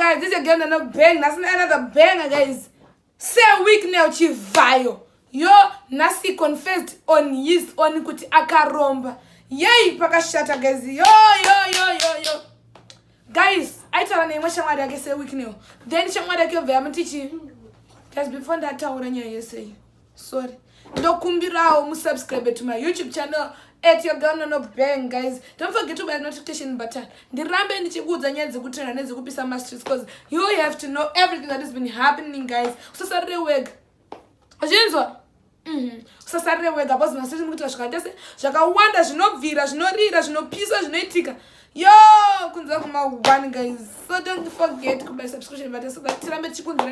guys, this is again another bang. That's another banger, guys. Say wicknell Chivhayo. Yo nasi confessed on his on kuti vakaromba. Yay pakashata guys. Yo. Guys, I tell you shamwari yake say wicknell. Then shamwari yake obva mutichi. Guys, before that taura nyaya say. Sorry. Ndokumbirawo musubscribe to my YouTube channel. Your gun no bang, guys. Don't forget to buy the notification button. The rambe ni chibudza nyaya dzekutrenda nedzekupisa masters, because you have to know everything that has been happening, guys. Usasarire wega. Azvinzwa? Usasarire wega because masters mukuita zvakadase zvakawanda zvinobvira, zvinorira, zvinopisa, zvinoitika. Yo, kunza kuma one, guys. So don't forget to buy subscription button so that tirambe tichikunzira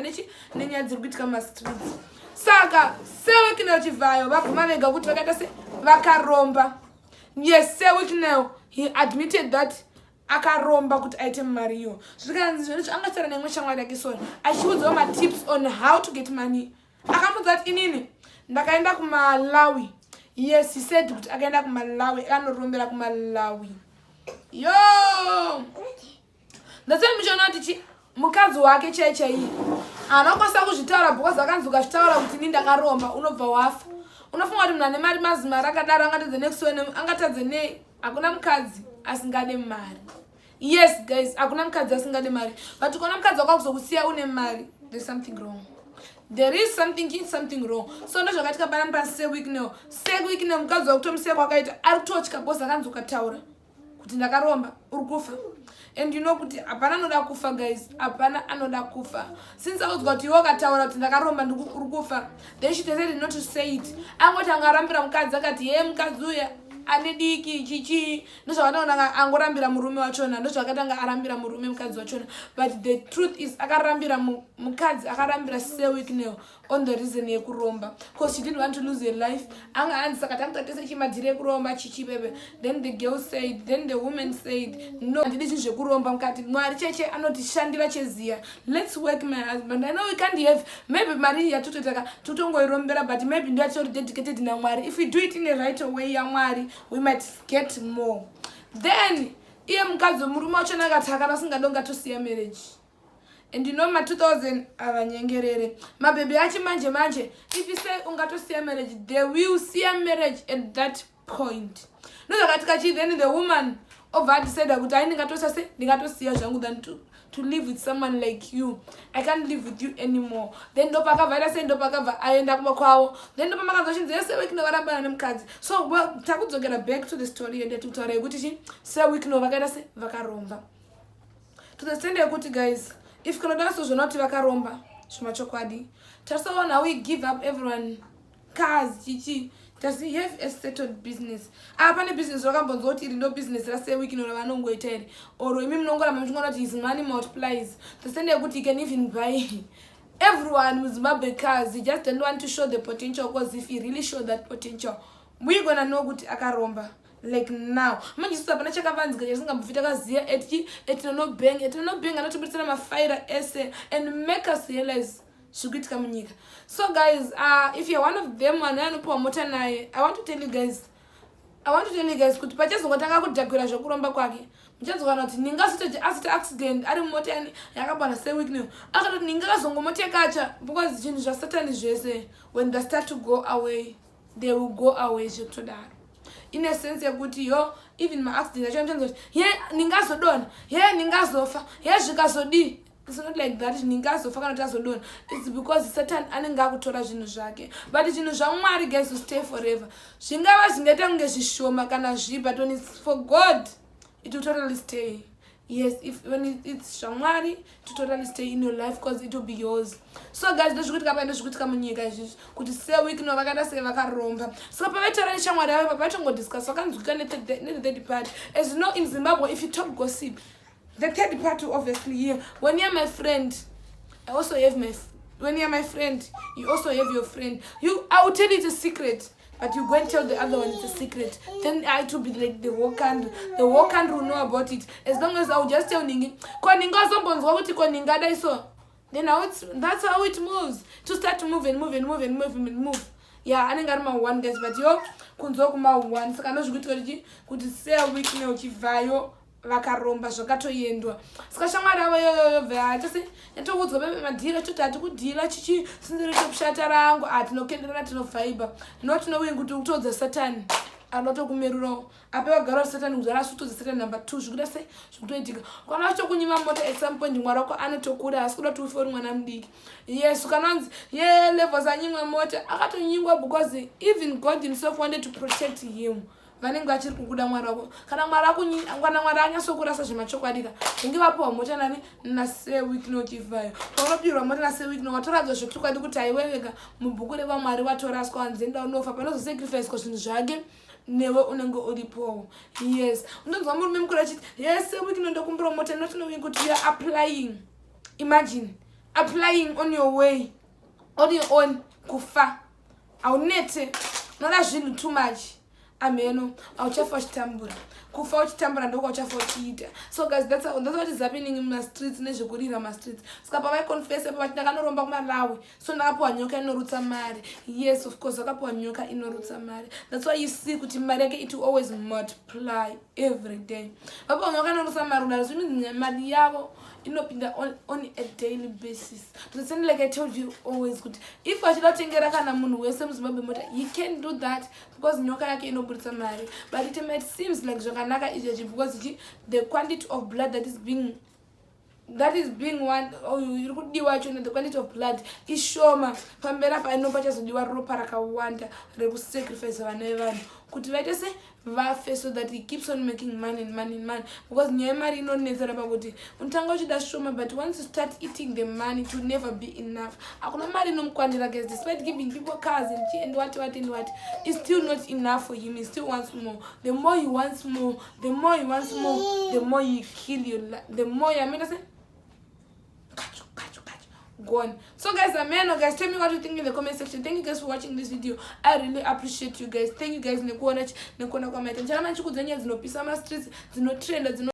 nenyaya dzekuitika masters. Saka, say wicknell Chivhayo vabvuma vega kuti vakaita se vakaromba. Yes, say wicknell, he admitted that akaromba kuti aite mariyo. Zvikanzi zvinhu zvaangatara nemwe shamwari yake sona achiudzawo matips on how to get money. Akamudza kuti inini ndakaenda kuMalawi. Yes, he said kuti akaenda kuMalawi, akandorombera kuMalawi. Yo! Ndasema muchona kuti mukadzi wake chaichai anokwanisa kuzvitaura because akanzi ukazvitaura kuti ini ndakaromba unobva wafa. Unofunga kuti munhu ane mari mazimari akadaro angatadze next one angatadze nei? Hakuna mukadzi asingade mari. Yes guys, hakuna mukadzi asingade mari. But ukaona mukadzi wakakuzokusiya une mari, there's something wrong. There is something wrong. So ndo zvakatika pana say wicknell. Say wicknell mukadzi wakutomusiya kwakaita ari kutotya because akanzi ukataura kuti ndakaromba uri kufa. And you know kuti hapana anoda kufa, guys. Hapana anoda kufa. Since I was got you wakataura kuti ndakaromba uri kufa, then she decided not to say it. Angoti angarambira mukadzi akati ye mukadzi uya ane diki chichi ndozvakataona angorambira murume wachona, ndozvakatanga arambira murume mukadzi wachona. But the truth is akarambira mukadzi, akarambira say wicknell on the reason yekuromba, because she didn't want to lose her life. Anga hanzi saka takutatese chimadhiri ekuromba chichi bebe. Then the girl said, then the woman said, no, handidi chinhu zvekuromba mukati mwari cheche anotishandira cheziya. Let's work my husband. I know we can't have maybe mari yatototaka tutongoirombera, but maybe ndacho dedicated na mwari. If we do it in the right way ya mwari, we might get more. Then iye mukadzi murume wachona akati akana singadonga tosiya marriage. And you know ma 2000 avanyengerere mabebe achi manje if you say ungatosiya marriage, they will see a marriage at that point. No zakatika chi, then the woman over decided kuti I ndingatosiya zvangu than to live with someone like you. I can't live with you anymore. Then ndopakavhaira sei ndopakabva aenda kumakwavo. Then ndopamakazochinzi yese wicknell varambana nemukadzi. So takudzokera back to the story and tikutaura yekuti chi say wicknell vakaita se vakaromba. To the stand yekuti, guys, if kunoda sozvonoti vakaromba zvemachokwadi, tasaona how we give up everyone cars chichi. Does he have a settled business? Apane business wakambonzwa kuti iri ndo business rase wicknell ravanongoita here. Or imi munongoramba muchingona kuti his money multiplies. The stand yekuti he can even buy everyone with Zimbabwe cars. He just don't want to show the potential, because if he really show that potential, we're gonna know kuti akaromba. Like now, manje sisapana chakavanzika chasingambofita kaziya etino bang anotibudisana mafaira ese and make us realize zvikuitika munyika. So guys, if you're one of them and anopiwa mota naye, I want to tell you guys kuti pachazongotanga kudhakwira zvokuromba kwake, muchazokana kuti ningasitoje asita accident ari mota yakabana say wicknell akatoti ningakazongomotekacha, because chinhu zvasatani zvese when they start to go away, they will go away zvekutodaro. In a sense yekuti yo even my accident achomchanza kuti ye ningazodona, ye ningazofa, ye zvikazodi. It's not like that. Ningazofa kana tazodona. It's because Satan anenge akutora zvinhu zvake. But zvinhu zvaMwari, guys, will stay forever. Zvingava zvingaita kunge zvishoma kana zvi, but when it's for God, it will totally stay. Yes, if when it's shamwari, to totally stay in your life, because it will be yours. So guys, ndozvikuitika pa ndozvikuitika munyika izvizvi kuti say wicknell vakaita se vakaromba. So pavaitaura neshamwari yavo pavatongodiscuss vakanzwika ne third party. As you know, in Zimbabwe, if you talk gossip, the third party obviously here. When you're my friend, I also have when you're my friend, you also have your friend. I will tell you it's a secret, but you go and tell the other one it's a secret. Then I to be like the whole country will know about it. As long as I will just tell Ningi, then that's how it moves. To start to move and move. Yeah, I think I'm one, guys, but yo, kunzokuma one. So I know you could say wicknell Chivhayo vakaromba zvakatoendwa saka shamwari yavo yoyoyo bveatese yatokudzwa pemadhira toti hatikudhira chichi sinziro chekushata rangu tinokenderana tinovhaibha notinouye kuti kutodza satani anotokumerurawo apewa garo satani kuzara asutodza satani number 2 zvikuda sei zvikutoitika kana achitokunyima mota at some point mwari wako anotokura asi kuda kuti ufe uri mwana mudiki yesu kananzi levels anyimwa mota akatonyingwa because even God himself wanted to protect him vanenge vachiri kukuda mwari wako kana mwari anyasokurasa zvemachokwadi unge vapiwa mota nani nasewicknell Chivhayo paunopirwa mota nasewicknell watoradzwa zvechokwadi kuti haiweweka mubhuku revamwari watoraswa wanzenda unofa panozosacrificwa zvinhu zvake newe unenge uripowo yes unonzwa murume mukuru achiti sewicknell ndokumbira mota notinouye kuti you're applying imagine applying on your way on your own kufa aunete noda zvinhu too much ameno auchafa uchitambura kufa uchitambura ndoko uchafa uchiita so guys that's what is happening in the streets nezvekurira mastreets saka pavaiconfessa pavati ndakanoromba kumalawi so ndakapiwa nyoka inorutsa mari yes of course akapiwa nyoka inorutsa mari that's why you see kuti mari yake it will always multiply every day vapiwa nyoka inorutsa mari kudaro zvimwe mari yavo inopinda on a daily basis to the same like I told you always good if wachida kutengera kana munhu wese muZimbabwe mota you can do that because nyoka yake inoburitsa mari but it might seems like zvakanaka izvezvi because the quantity of blood that is being one iri kudiwa chona the quantity of blood ishoma pambera paino pachazodiwa ropa rakawanda rekusacrifice vana vevanhu kuti vaite se vafe so that he keeps on making money and money and money because nyaya yemari inonetsera pakuti unotanga uchida shoma but once you start eating the money it will never be enough hakuna mari inomukwanira guys despite giving people cars and what it's still not enough for him. He still wants more. The more he wants more, the more you kill your life, the more you say gone. So guys, amen. Guys, tell me what you think in the comment section. Thank you guys for watching this video. I really appreciate you guys. Thank you guys. Nekona kwa maitenjana manchi kudzenya zinopisa ma streets, zinotrenda,